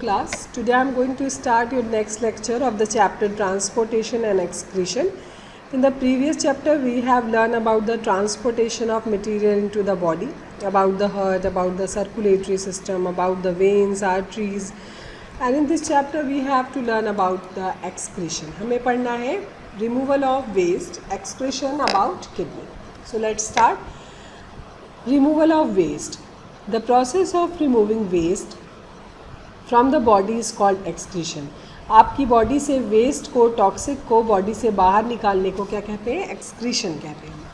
class. Today I am going to start your next lecture of the chapter Transportation and Excretion. In the previous chapter we have learned about the transportation of material into the body, about the heart, about the circulatory system, about the veins, arteries, and in this chapter we have to learn about the excretion. हमें पढ़ना है removal of waste, excretion about kidney. So let's start. Removal of waste. The process of removing waste from the body is called excretion. आपकी body से waste को, toxic को body से बाहर निकालने को क्या कहते हैं? एक्सक्रीशन कहते हैं.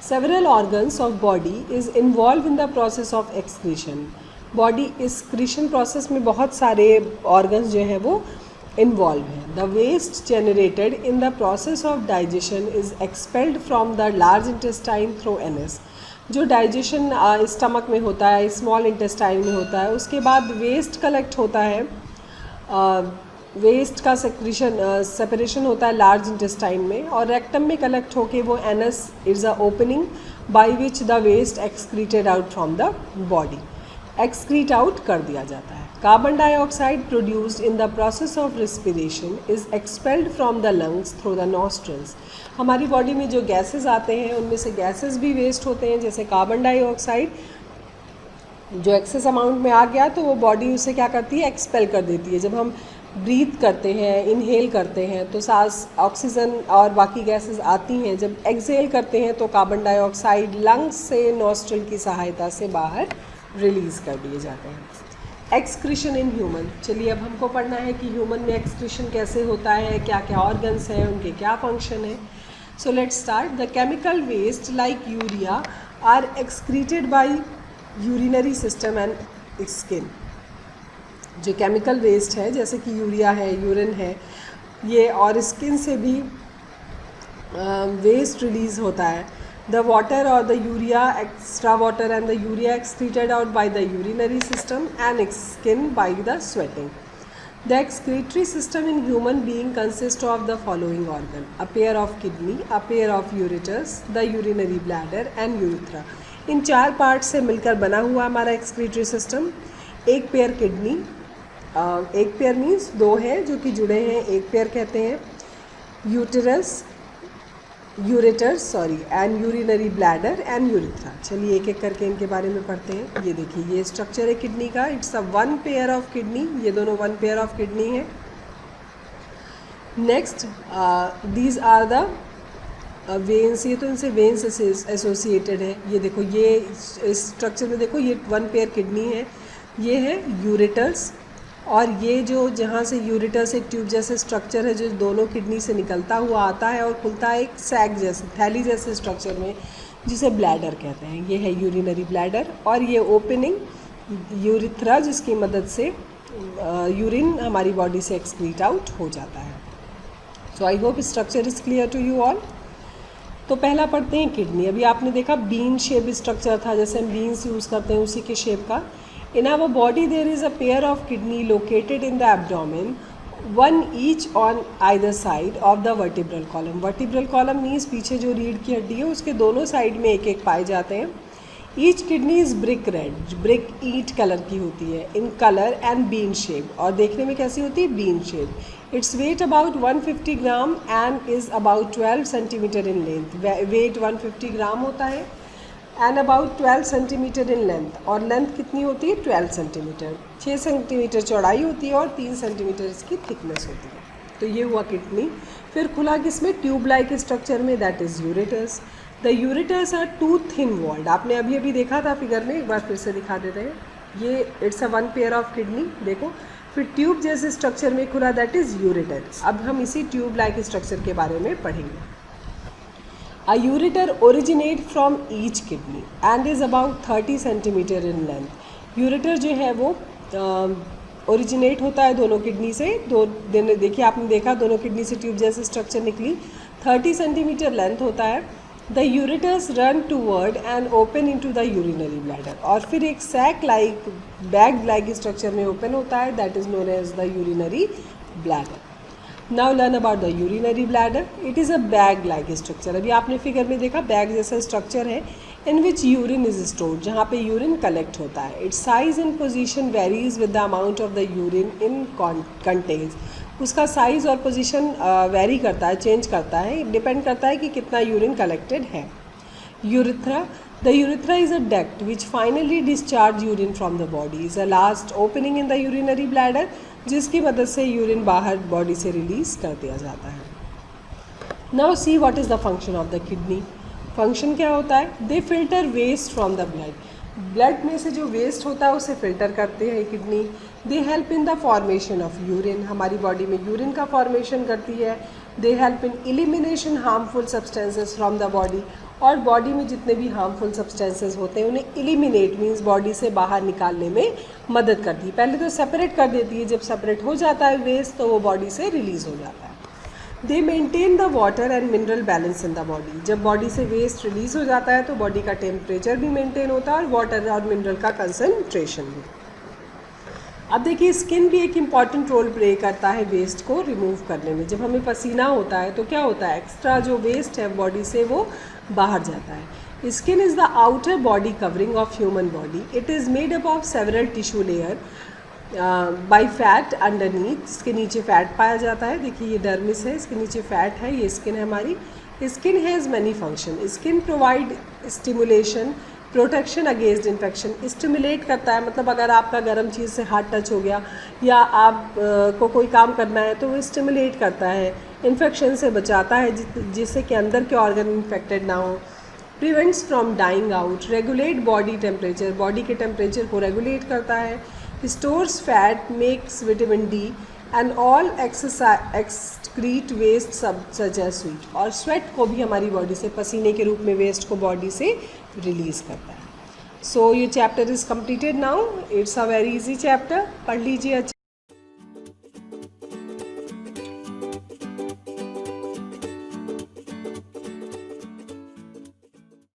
Several organs of body is involve in the process of excretion. Body excretion process में बहुत सारे ऑर्गन्स जो हैं वो इन्वॉल्व हैं. The waste generated in the process of digestion is expelled from the large intestine through anus. जो digestion stomach में होता है, स्मॉल इंटेस्टाइन में होता है, उसके बाद वेस्ट कलेक्ट होता है. वेस्ट का सेपरेशन होता है लार्ज इंटेस्टाइन में, और रेक्टम में कलेक्ट होके वो anus is a opening by which the waste excreted out from the body. Excrete out कर दिया जाता है. Carbon dioxide produced in the process of respiration is expelled from the lungs through the nostrils. हमारी body में जो gases आते हैं उनमें से गैसेस भी वेस्ट होते हैं, जैसे कार्बन डाइऑक्साइड जो एक्सेस अमाउंट में आ गया तो वो बॉडी उसे क्या करती है? एक्सपेल कर देती है. जब हम ब्रीथ करते हैं, इनहेल करते हैं तो सांस, ऑक्सीजन और बाकी गैसेस आती हैं. जब एक्सहेल करते हैं तो कार्बन डाइऑक्साइड लंग्स से नॉस्ट्रल की सहायता से बाहर रिलीज़ कर दिए जाते हैं. Excretion in human. चलिए अब हमको पढ़ना है कि ह्यूमन में एक्सक्रीशन कैसे होता है, क्या क्या ऑर्गन्स हैं, उनके क्या फंक्शन है. So let's start. The chemical waste like urea are excreted by urinary system and skin. जो chemical waste है जैसे कि यूरिया है, यूरिन है, ये और स्किन से भी वेस्ट रिलीज़ होता है. The water or the urea, extra water and the urea excreted out by the urinary system and skin by the sweating. The excretory system in human being consists of the following organ: a pair of kidney, a pair of ureters, the urinary bladder and urethra. इन चार part से मिलकर बना हुआ हमारा excretory system. एक pair kidney, एक pair means दो हैं जो कि जुड़े हैं, एक पेयर कहते हैं. Uterus, ureters and urinary bladder and urethra. चलिए एक एक करके इनके बारे में पढ़ते हैं. ये देखिए, ये स्ट्रक्चर है किडनी का. It's a one pair of kidney. ये दोनों वन पेयर ऑफ किडनी है. Next, these are the veins. ये तो इनसे वेन्स एसोसिएटेड है. ये देखो, ये इस स्ट्रक्चर में देखो, ये वन पेयर किडनी है. ये है यूरेटर्स, और ये जो जहाँ से यूरेटर्स एक ट्यूब जैसे स्ट्रक्चर है जो दोनों किडनी से निकलता हुआ आता है और खुलता है एक सैक जैसे, थैली जैसे स्ट्रक्चर में, जिसे ब्लैडर कहते हैं. ये है यूरिनरी ब्लैडर, और ये ओपनिंग यूरिथ्रा जिसकी मदद से यूरिन हमारी बॉडी से एक्सक्रीट आउट हो जाता है. So I hope structure is clear to you all. तो पहला पढ़ते हैं किडनी. अभी आपने देखा बीन शेप स्ट्रक्चर था, जैसे हम बीन्स यूज़ करते हैं उसी के शेप का. In our body there is a pair of kidney located in the abdomen, one each on either side of the vertebral column. Vertebral column means पीछे जो रीढ़ की हड्डी है उसके दोनों साइड में एक एक पाए जाते हैं. Each kidney is brick red, brick eat colour की होती है in color and bean shape, और देखने में कैसी होती है? bean shape. Its weight about 150 gram and is about 12 centimeter in length. Weight 150 ग्राम होता है and about 12 centimetre in length, और लेंथ कितनी होती है? 12 सेंटीमीटर. 6 सेंटीमीटर चौड़ाई होती है और 3 सेंटीमीटर इसकी थिकनेस होती है. तो ये हुआ किडनी. फिर खुला किसमें? ट्यूब लाइक स्ट्रक्चर में, that is ureters. The ureters are two thin walled. आपने अभी अभी देखा था फिगर में, एक बार फिर से दिखा देते हैं. ये it's a one pair of kidney. देखो, फिर ट्यूब जैसे स्ट्रक्चर में खुला, दैट इज़ यूरेटर. अब हम इसी ट्यूब लाइक स्ट्रक्चर के बारे में पढ़ेंगे. A ureter originate from each kidney and is about 30 centimeter in length. Ureter जो है वो ओरिजिनेट होता है दोनों किडनी से. देखिए, आपने देखा दोनों किडनी से ट्यूब जैसे स्ट्रक्चर निकली. 30 सेंटीमीटर लेंथ होता है. The ureters run toward and open into the urinary bladder, और फिर एक sac like, bag like structure में ओपन होता है, that is known as the urinary bladder. Now learn about the urinary bladder. It is a bag like structure. अभी आपने figure में देखा बैग जैसा स्ट्रक्चर है in which urine is stored, जहाँ पे यूरिन कलेक्ट होता है. Its size and position varies with the amount of the urine in contains. उसका साइज़ और पोजीशन वेरी करता है, चेंज करता है, डिपेंड करता है कि कितना यूरिन कलेक्टेड है. Urethra. The urethra is a duct which finally discharge urine from the body. Is a last opening in the urinary bladder, जिसकी मदद से यूरिन बाहर बॉडी से रिलीज कर दिया जाता है. Now see what is the function of the kidney. Function क्या होता है? They filter waste from the blood. Blood में से जो वेस्ट होता है उसे फिल्टर करते हैं kidney. They help in the formation of urine. हमारी बॉडी में यूरिन का फॉर्मेशन करती है. They help in elimination harmful substances from the body. और बॉडी में जितने भी हार्मफुल सब्सटेंसेस होते हैं उन्हें एलिमिनेट मीन्स बॉडी से बाहर निकालने में मदद करती है. पहले तो सेपरेट कर देती है, जब सेपरेट हो जाता है वेस्ट तो वो बॉडी से रिलीज हो जाता है. दे maintain the water and mineral balance in the body. जब बॉडी से वेस्ट रिलीज हो जाता है तो बॉडी का टेम्परेचर भी मेंटेन होता है और वाटर और मिनरल का कंसनट्रेशन भी. अब देखिए स्किन भी एक इम्पॉर्टेंट रोल प्ले करता है वेस्ट को रिमूव करने में. जब हमें पसीना होता है तो क्या होता है, एक्स्ट्रा जो वेस्ट है बॉडी से वो बाहर जाता है. Skin is the outer body covering of human body. It is made up of several tissue layer by fat underneath. इसके नीचे फैट पाया जाता है. देखिए ये डर्मिस है, इसके नीचे फैट है, ये स्किन है हमारी. Skin has many function. Skin provide stimulation, protection against infection. Stimulate करता है मतलब अगर आपका गर्म चीज़ से हाथ टच हो गया या आप को कोई काम करना है तो वो स्टिमुलेट करता है. इन्फेक्शन से बचाता है जिससे कि अंदर के ऑर्गन इन्फेक्टेड ना हो. Prevents from dying out. Regulate body temperature. Body के टेम्परेचर को रेगुलेट करता है. Stores fat, makes vitamin D and all excrete waste such as sweat. और स्वेट को भी हमारी बॉडी से, पसीने के रूप में वेस्ट को बॉडी से रिलीज़ करता है. सो ये chapter is completed now. It's a very easy chapter. पढ़ लीजिए.